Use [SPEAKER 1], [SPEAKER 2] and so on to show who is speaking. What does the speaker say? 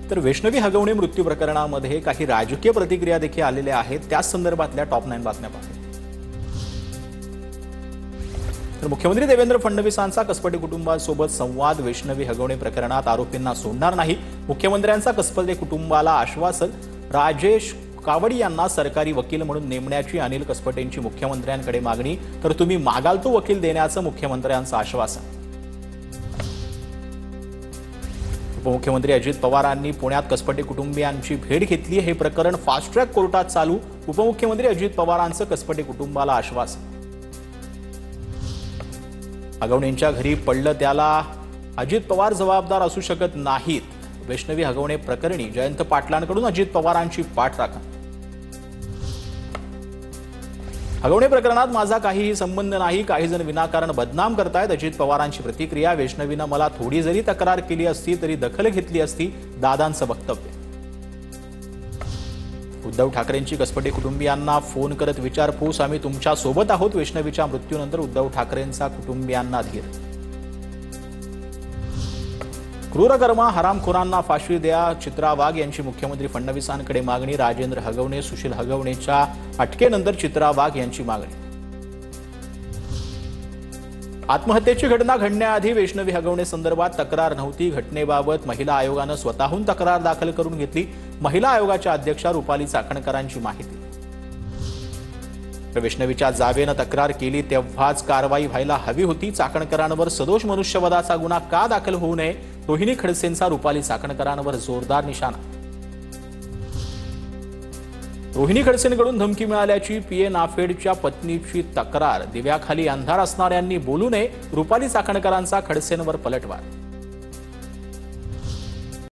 [SPEAKER 1] तर वैष्णवी हगवणे मृत्यू प्रकरणामध्ये काही राजकीय प्रतिक्रिया देखील आलेल्या आहेत। त्याच संदर्भातल्या टॉप 9 बातम्या पाहूया। तर मुख्यमंत्री देवेंद्र फडणवीसांचा कसपटे कुटुंबासोबत संवाद वैष्णवी हगवणे प्रकरणात आरोपींना सोडणार नाही। मुख्यमंत्र्यांचा कसपटे कुटुंबाला आश्वासन। राजेश कावडी यांना सरकारी वकील म्हणून नेमण्याची अनिल कसपटेंची मुख्यमंत्र्यांकडे मागणी। तर तुम्ही मागाल तो वकील देण्याचं मुख्यमंत्र्यांचं आश्वासन। उपमुख्यमंत्री अजित पवारांनी पुण्यात कसपटे कुटुंबियांची भेट घेतली। हे प्रकरण फास्ट ट्रॅक कोर्टात चालू। उपमुख्यमंत्री अजित पवारांचं कसपटे कुटुंबाला आश्वासन। हगवणेंच्या घरी पडलं त्याला अजित पवार जबाबदार असू शकत नाहीत। वैष्णवी हगवणे प्रकरणी जयंत पाटलांकडून अजित पवारांची पाठराखण। हगवणे प्रकरणात माझा काहीही संबंध नाही। काही जण विनाकारण बदनाम करतायत। अजित पवारांची प्रतिक्रिया। वैष्णवीनं मला थोडी जरी तक्रार केली असती तरी दखल घेतली असती। दादांचं वक्तव्य। उद्धव ठाकरेंची कसपटे कुटुंबियांना फोन करत विचारपूस। आम्ही तुमच्या सोबत आहोत। वैष्णवीच्या मृत्यूनंतर उद्धव ठाकरेंचा कुटुंबियांना धीर। क्रूरकर्मा हरामखोरांना फाशी द्या। चित्रा वाघ यांची मुख्यमंत्री फडणवीसांकडे मागणी। राजेंद्र हगवणे सुशील हगवणेच्या अटकेनंतर चित्रा वाघ यांची मागणी। आत्महत्येची घटना घडण्याआधी वैष्णवी हगवणे संदर्भात तक्रार नव्हती। घटनेबाबत महिला आयोगानं स्वतःहून तक्रार दाखल करून घेतली। महिला आयोगाच्या अध्यक्षा रुपाली चाकणकरांची माहिती। वैष्णवीच्या जावेनं तक्रार केली तेव्हाच कारवाई व्हायला हवी होती। चाकणकरांवर सदोष मनुष्यवधाचा गुन्हा का दाखल होऊ नये? रोहिणी खडसेंचा रुपाली चाकणकरांवर जोरदार निशाणा। रोहिणी खडसेंकडून धमकी मिळाल्याची पीए नाफेडच्या पत्नीची तक्रार। दिव्याखाली अंधार असणाऱ्यांनी बोलू नये। रुपाली चाकणकरांचा खडसेंवर पलटवार।